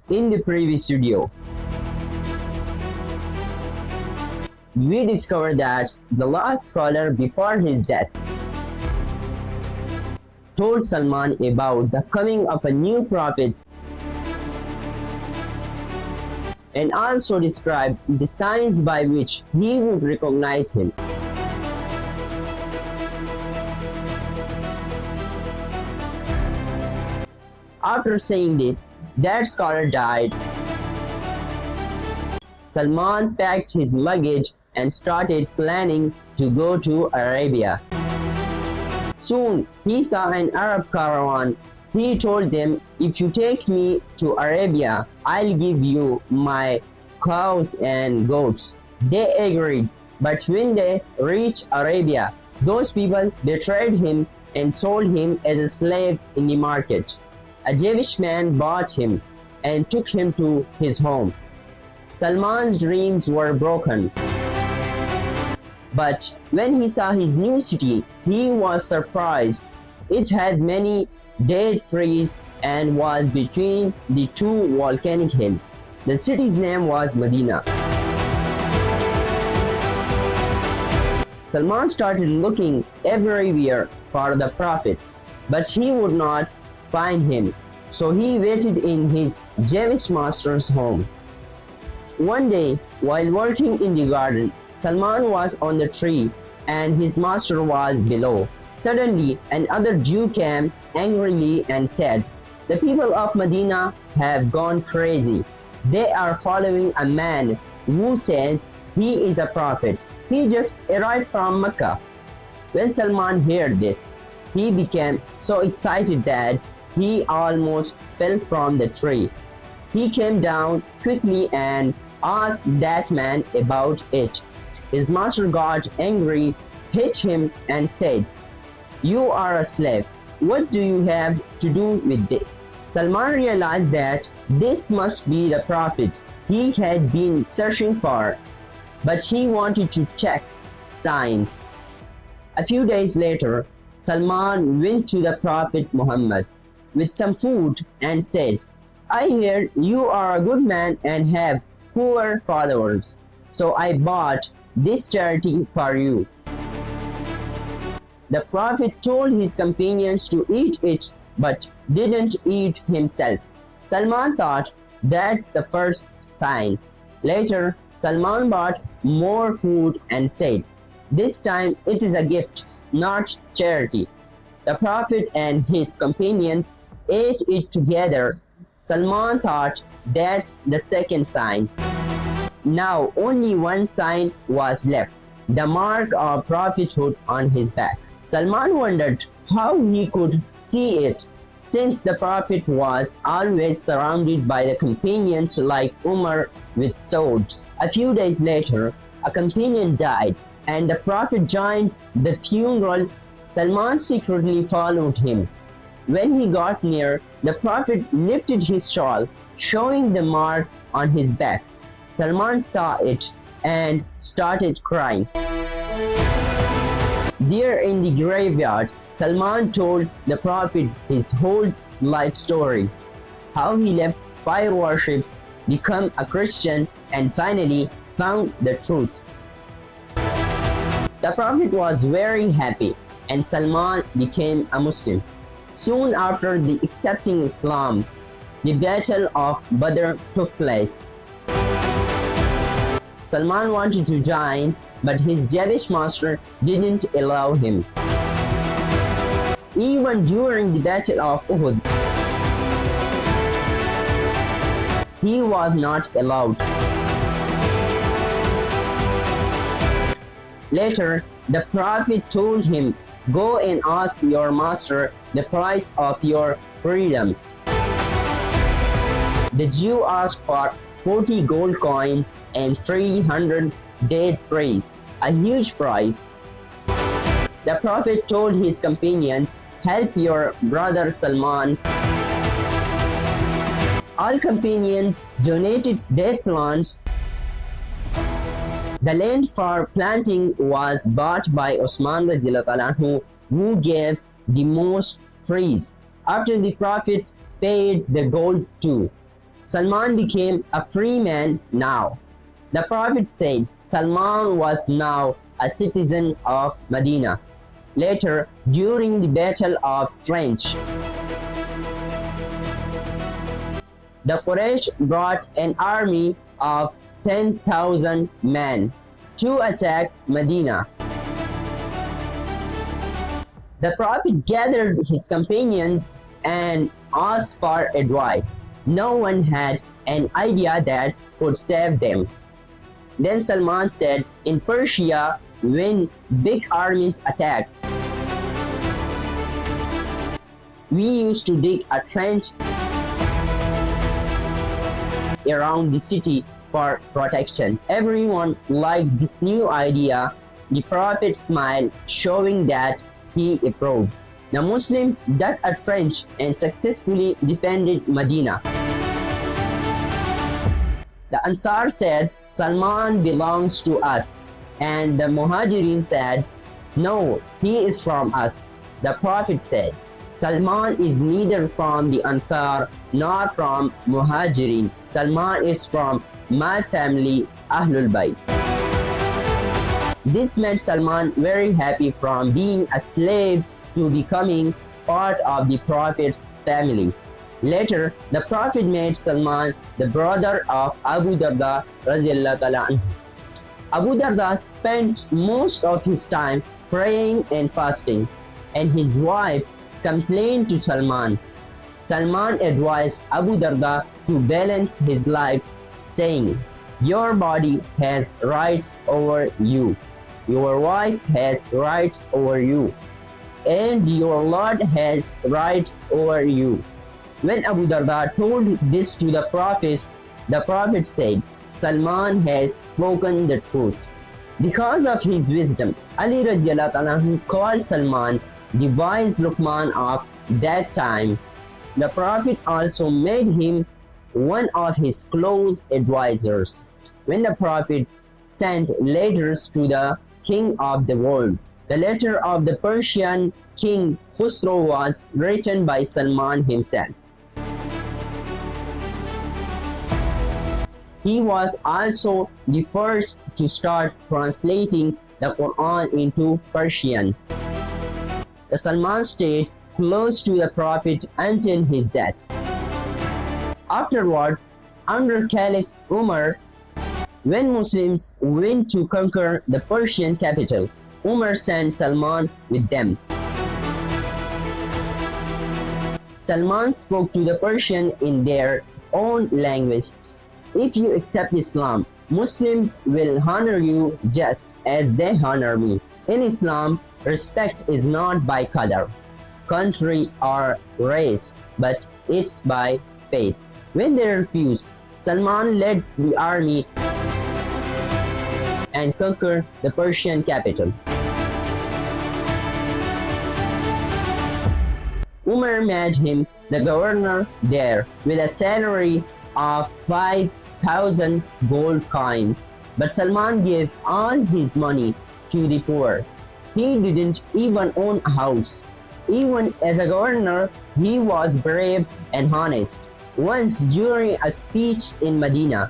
In the previous video, we discovered that the last scholar before his death told Salman about the coming of a new prophet and also described the signs by which he would recognize him. After saying this, that scholar died. Salman packed his luggage and started planning to go to Arabia. Soon he saw an Arab caravan. He told them, "If you take me to Arabia, I'll give you my cows and goats." They agreed, but when they reached Arabia, those people betrayed him and sold him as a slave in the market. A Jewish man bought him and took him to his home. Salman's dreams were broken. But when he saw his new city, he was surprised. It had many date trees and was between the two volcanic hills. The city's name was Medina. Salman started looking everywhere for the prophet, but he would not find him, so he waited in his Jewish master's home. One day, while working in the garden, Salman was on the tree and his master was below. Suddenly, another Jew came angrily and said, "The people of Medina have gone crazy. They are following a man who says he is a prophet. He just arrived from Mecca." When Salman heard this, he became so excited that he almost fell from the tree. He came down quickly and asked that man about it. His master got angry, hit him, and said, "You are a slave. What do you have to do with this?" Salman realized that this must be the prophet he had been searching for, but he wanted to check signs. A few days later, Salman went to the Prophet Muhammad with some food and said, "I hear you are a good man and have poor followers, so I bought this charity for you." The Prophet told his companions to eat it, but didn't eat himself. Salman thought that's the first sign. Later, Salman bought more food and said, "This time it is a gift, not charity." The Prophet and his companions ate it together. Salman thought that's the second sign. Now only one sign was left, the mark of prophethood on his back. Salman wondered how he could see it, since the prophet was always surrounded by the companions like Umar with swords. A few days later, a companion died, and the prophet joined the funeral. Salman secretly followed him. When he got near, the prophet lifted his shawl, showing the mark on his back. Salman saw it and started crying. There in the graveyard, Salman told the prophet his whole life story, how he left fire worship, became a Christian, and finally found the truth. The prophet was very happy, and Salman became a Muslim. Soon after the accepting Islam, the Battle of Badr took place. Salman wanted to join, but his Jewish master didn't allow him. Even during the Battle of Uhud, he was not allowed. Later, the Prophet told him, "Go and ask your master the price of your freedom." The Jew asked for 40 gold coins and 300 date trees, a huge price. The Prophet told his companions, "Help your brother Salman." All companions donated date plants. The land for planting was bought by Osman anhu, who gave the most trees. After the Prophet paid the gold too, Salman became a free man now. The Prophet said Salman was now a citizen of Medina. Later, during the Battle of Trench, the Quraysh brought an army of 10,000 men to attack Medina. The Prophet gathered his companions and asked for advice. No one had an idea that could save them. Then Salman said, in Persia, when big armies attack, we used to dig a trench around the city for protection. Everyone liked this new idea. The Prophet smiled, showing that he approved. The Muslims dug a trench and successfully defended Medina. The Ansar said, Salman belongs to us, and the Muhajirin said, no, he is from us. The Prophet said, Salman is neither from the Ansar nor from Muhajirin. Salman is from my family, Ahlul Bayt. This made Salman very happy from being a slave to becoming part of the Prophet's family. Later, the Prophet made Salman the brother of Abu Darda radiallahu ta'ala anhu. Abu Darda spent most of his time praying and fasting, and his wife complained to Salman. Salman advised Abu Darda to balance his life, saying, your body has rights over you, your wife has rights over you, and your Lord has rights over you. When Abu Darda told this to the Prophet said, Salman has spoken the truth. Because of his wisdom, Ali radiallahu anhu called Salman the wise Luqman of that time. The Prophet also made him one of his close advisors. When the Prophet sent letters to the king of the world, the letter of the Persian king Khusro was written by Salman himself. He was also the first to start translating the Quran into Persian. The Salman stayed close to the Prophet until his death. Afterward, under Caliph Umar, when Muslims went to conquer the Persian capital, Umar sent Salman with them. Salman spoke to the Persian in their own language. If you accept Islam, Muslims will honor you just as they honor me. In Islam, respect is not by color, country, or race, but it's by faith. When they refused, Salman led the army and conquered the Persian capital. Umar made him the governor there with a salary of 5,000 gold coins. But Salman gave all his money to the poor. He didn't even own a house. Even as a governor, he was brave and honest. Once during a speech in Medina,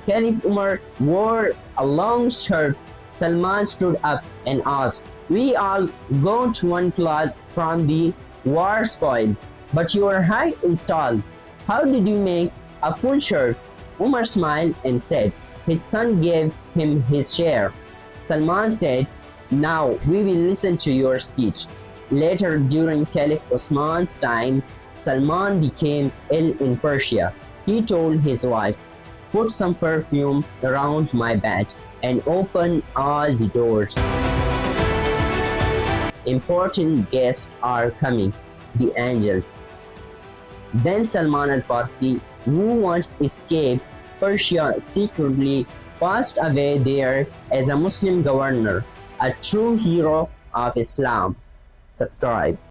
Caliph Umar wore a long shirt. Salman stood up and asked, we all got one cloth from the war spoils, but your height is tall. How did you make a full shirt? Umar smiled and said, his son gave him his share. Salman said, now we will listen to your speech. Later, during Caliph Osman's time, Salman became ill in Persia. He told his wife, put some perfume around my bed and open all the doors. Important guests are coming, the angels. Then Salman al-Farsi, who once escaped Persia secretly, passed away there as a Muslim governor, a true hero of Islam. Subscribe.